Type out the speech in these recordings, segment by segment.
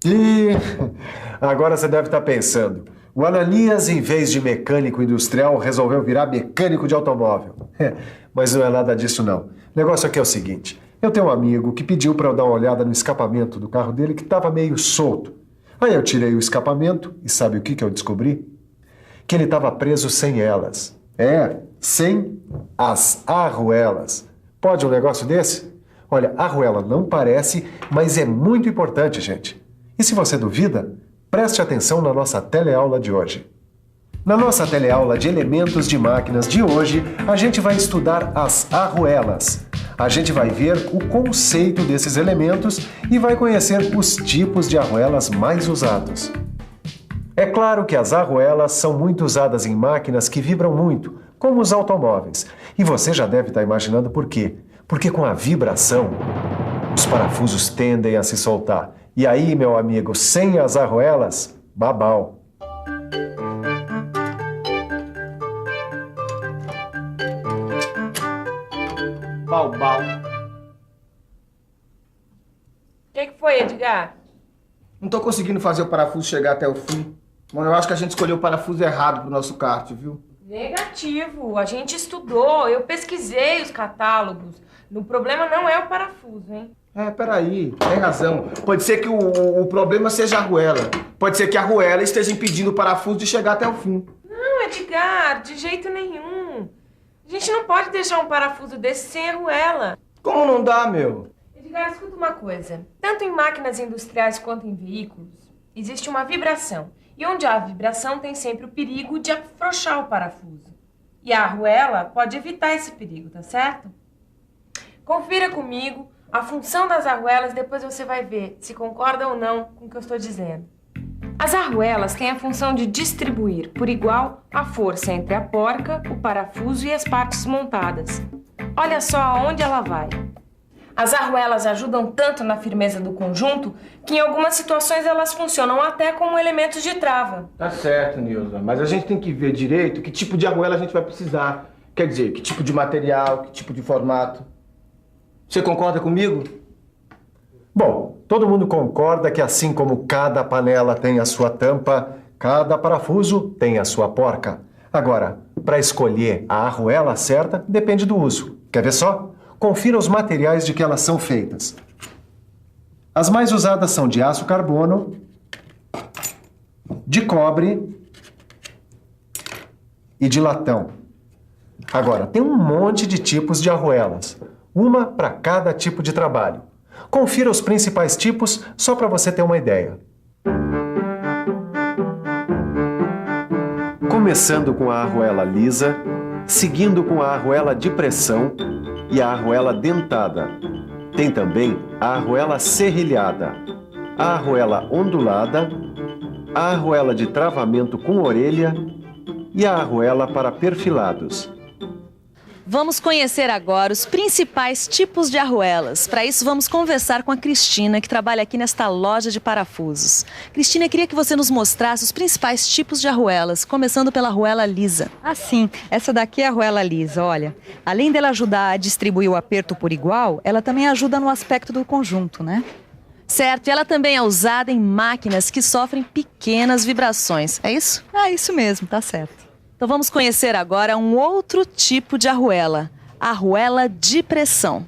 E agora você deve estar pensando, o Ananias, em vez de mecânico industrial, resolveu virar mecânico de automóvel. Mas não é nada disso, não. O negócio aqui é o seguinte, eu tenho um amigo que pediu para eu dar uma olhada no escapamento do carro dele que estava meio solto. Aí eu tirei o escapamento e sabe o que eu descobri? Que ele estava preso sem elas. Sem as arruelas. Pode um negócio desse? Olha, a arruela não parece, mas é muito importante, gente. E se você duvida, preste atenção na nossa teleaula de hoje. Na nossa teleaula de elementos de máquinas de hoje, a gente vai estudar as arruelas. A gente vai ver o conceito desses elementos e vai conhecer os tipos de arruelas mais usados. É claro que as arruelas são muito usadas em máquinas que vibram muito, como os automóveis. E você já deve estar imaginando por quê. Porque com a vibração, os parafusos tendem a se soltar. E aí, meu amigo, sem as arruelas, babau. Bau. O que foi, Edgar? Não tô conseguindo fazer o parafuso chegar até o fim. Mano, eu acho que a gente escolheu o parafuso errado pro nosso kart, viu? Negativo. A gente estudou, eu pesquisei os catálogos. O problema não é o parafuso, hein? Peraí, tem razão. Pode ser que o problema seja a arruela. Pode ser que a arruela esteja impedindo o parafuso de chegar até o fim. Não, Edgar, de jeito nenhum. A gente não pode deixar um parafuso desse sem arruela. Como não dá, meu? Edgar, escuta uma coisa. Tanto em máquinas industriais quanto em veículos, existe uma vibração. E onde há vibração tem sempre o perigo de afrouxar o parafuso. E a arruela pode evitar esse perigo, tá certo? Confira comigo a função das arruelas, depois você vai ver se concorda ou não com o que eu estou dizendo. As arruelas têm a função de distribuir por igual a força entre a porca, o parafuso e as partes montadas. Olha só aonde ela vai. As arruelas ajudam tanto na firmeza do conjunto que em algumas situações elas funcionam até como elementos de trava. Tá certo, Nilza, mas a gente tem que ver direito que tipo de arruela a gente vai precisar. Quer dizer, que tipo de material, que tipo de formato. Você concorda comigo? Bom, todo mundo concorda que assim como cada panela tem a sua tampa, cada parafuso tem a sua porca. Agora, para escolher a arruela certa, depende do uso. Quer ver só? Confira os materiais de que elas são feitas. As mais usadas são de aço carbono, de cobre e de latão. Agora, tem um monte de tipos de arruelas, uma para cada tipo de trabalho. Confira os principais tipos só para você ter uma ideia. Começando com a arruela lisa, seguindo com a arruela de pressão e a arruela dentada. Tem também a arruela serrilhada, a arruela ondulada, a arruela de travamento com orelha e a arruela para perfilados. Vamos conhecer agora os principais tipos de arruelas. Para isso, vamos conversar com a Cristina, que trabalha aqui nesta loja de parafusos. Cristina, eu queria que você nos mostrasse os principais tipos de arruelas, começando pela arruela lisa. Sim, essa daqui é a arruela lisa, olha. Além dela ajudar a distribuir o aperto por igual, ela também ajuda no aspecto do conjunto, né? Certo, e ela também é usada em máquinas que sofrem pequenas vibrações, é isso? Isso mesmo, tá certo. Então vamos conhecer agora um outro tipo de arruela, a arruela de pressão.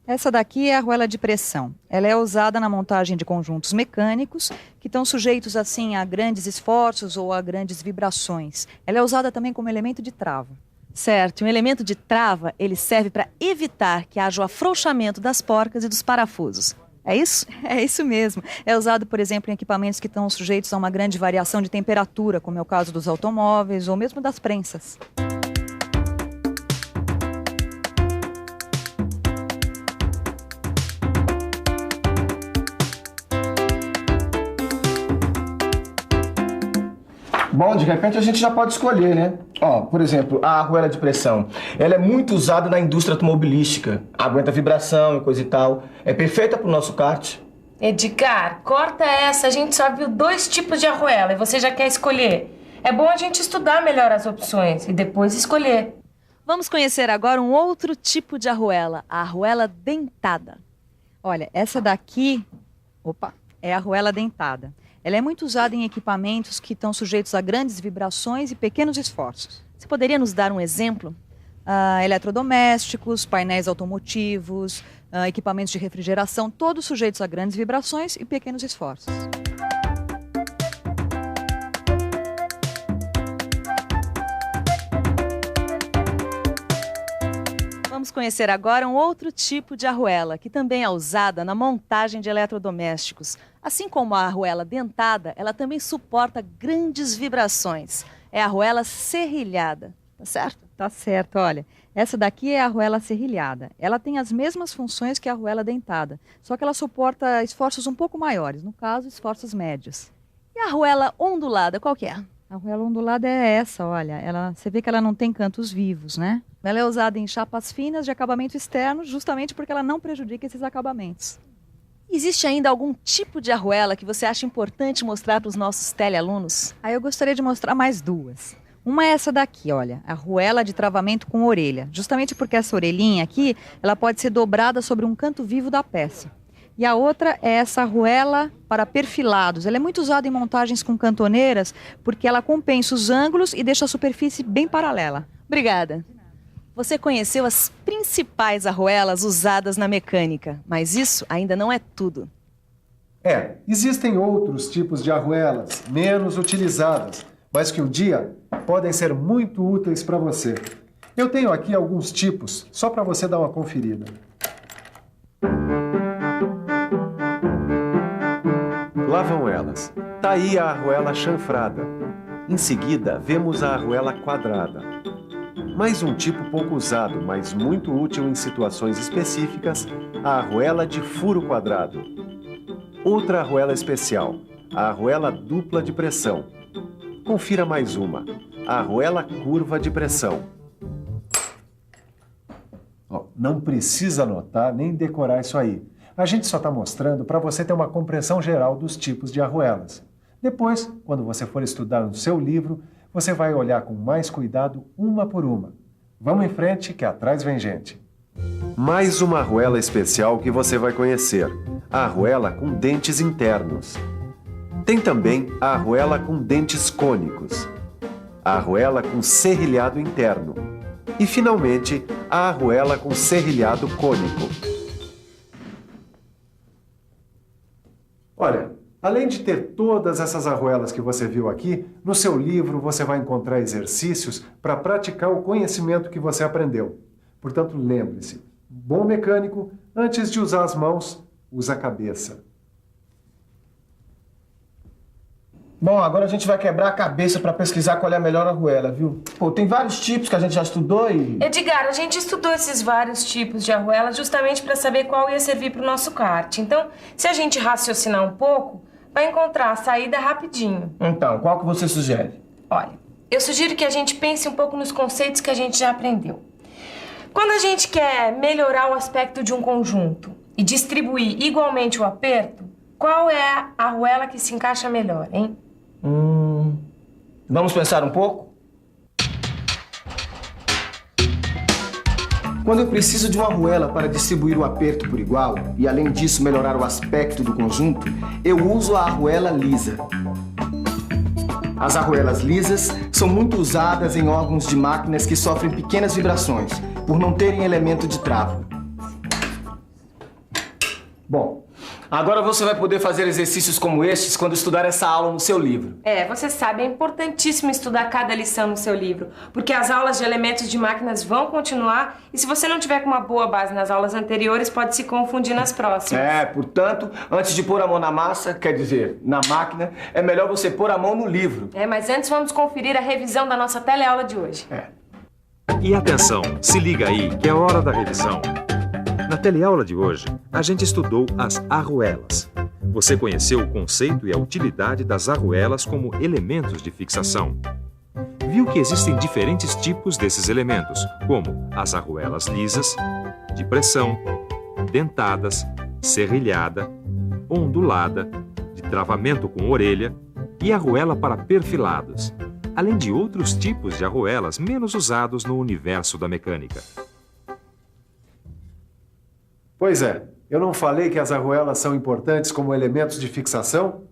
Essa daqui é a arruela de pressão. Ela é usada na montagem de conjuntos mecânicos que estão sujeitos assim a grandes esforços ou a grandes vibrações. Ela é usada também como elemento de trava. Certo, e um elemento de trava, ele serve para evitar que haja o afrouxamento das porcas e dos parafusos. É isso? É isso mesmo. É usado, por exemplo, em equipamentos que estão sujeitos a uma grande variação de temperatura, como é o caso dos automóveis ou mesmo das prensas. Bom, de repente a gente já pode escolher, né? Por exemplo, a arruela de pressão. Ela é muito usada na indústria automobilística. Aguenta vibração e coisa e tal. É perfeita pro nosso kart. Edgar, corta essa. A gente só viu 2 tipos de arruela e você já quer escolher. É bom a gente estudar melhor as opções e depois escolher. Vamos conhecer agora um outro tipo de arruela, a arruela dentada. Olha, essa daqui, é a arruela dentada. Ela é muito usada em equipamentos que estão sujeitos a grandes vibrações e pequenos esforços. Você poderia nos dar um exemplo? Eletrodomésticos, painéis automotivos, equipamentos de refrigeração, todos sujeitos a grandes vibrações e pequenos esforços. Vamos conhecer agora um outro tipo de arruela, que também é usada na montagem de eletrodomésticos. Assim como a arruela dentada, ela também suporta grandes vibrações. É a arruela serrilhada, tá certo? Tá certo, olha. Essa daqui é a arruela serrilhada. Ela tem as mesmas funções que a arruela dentada, só que ela suporta esforços um pouco maiores, no caso, esforços médios. E a arruela ondulada, qual que é? A arruela ondulada é essa, olha. Você vê que ela não tem cantos vivos, né? Ela é usada em chapas finas de acabamento externo, justamente porque ela não prejudica esses acabamentos. Existe ainda algum tipo de arruela que você acha importante mostrar para os nossos telealunos? Eu gostaria de mostrar mais duas. Uma é essa daqui, olha, a arruela de travamento com orelha. Justamente porque essa orelhinha aqui, ela pode ser dobrada sobre um canto vivo da peça. E a outra é essa arruela para perfilados. Ela é muito usada em montagens com cantoneiras porque ela compensa os ângulos e deixa a superfície bem paralela. Obrigada. Você conheceu as principais arruelas usadas na mecânica, mas isso ainda não é tudo. Existem outros tipos de arruelas menos utilizadas, mas que um dia podem ser muito úteis para você. Eu tenho aqui alguns tipos, só para você dar uma conferida. Lá vão elas. Tá aí a arruela chanfrada. Em seguida, vemos a arruela quadrada. Mais um tipo pouco usado, mas muito útil em situações específicas, a arruela de furo quadrado. Outra arruela especial, a arruela dupla de pressão. Confira mais uma, a arruela curva de pressão. Não precisa anotar nem decorar isso aí. A gente só está mostrando para você ter uma compreensão geral dos tipos de arruelas. Depois, quando você for estudar no seu livro, você vai olhar com mais cuidado uma por uma. Vamos em frente, que atrás vem gente. Mais uma arruela especial que você vai conhecer. A arruela com dentes internos. Tem também a arruela com dentes cônicos. A arruela com serrilhado interno. E, finalmente, a arruela com serrilhado cônico. Olha, além de ter todas essas arruelas que você viu aqui, no seu livro você vai encontrar exercícios para praticar o conhecimento que você aprendeu. Portanto, lembre-se, bom mecânico, antes de usar as mãos, usa a cabeça. Bom, agora a gente vai quebrar a cabeça para pesquisar qual é a melhor arruela, viu? Tem vários tipos que a gente já estudou e... Edgar, a gente estudou esses vários tipos de arruela justamente para saber qual ia servir para o nosso kart. Então, se a gente raciocinar um pouco, vai encontrar a saída rapidinho. Então, qual que você sugere? Olha, eu sugiro que a gente pense um pouco nos conceitos que a gente já aprendeu. Quando a gente quer melhorar o aspecto de um conjunto e distribuir igualmente o aperto, qual é a arruela que se encaixa melhor, hein? Vamos pensar um pouco? Quando eu preciso de uma arruela para distribuir o aperto por igual e, além disso, melhorar o aspecto do conjunto, eu uso a arruela lisa. As arruelas lisas são muito usadas em órgãos de máquinas que sofrem pequenas vibrações, por não terem elemento de trava. Bom, agora você vai poder fazer exercícios como estes quando estudar essa aula no seu livro. Você sabe, é importantíssimo estudar cada lição no seu livro, porque as aulas de elementos de máquinas vão continuar e se você não tiver com uma boa base nas aulas anteriores, pode se confundir nas próximas. Portanto, antes de pôr a mão na massa, quer dizer, na máquina, é melhor você pôr a mão no livro. Mas antes vamos conferir a revisão da nossa teleaula de hoje. E atenção, se liga aí, que é hora da revisão. Na teleaula de hoje, a gente estudou as arruelas. Você conheceu o conceito e a utilidade das arruelas como elementos de fixação. Viu que existem diferentes tipos desses elementos, como as arruelas lisas, de pressão, dentadas, serrilhada, ondulada, de travamento com orelha e arruela para perfilados. além de outros tipos de arruelas menos usados no universo da mecânica. Pois é, eu não falei que as arruelas são importantes como elementos de fixação?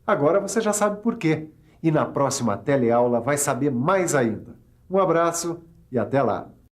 Agora você já sabe por quê. E na próxima teleaula vai saber mais ainda. Um abraço e até lá!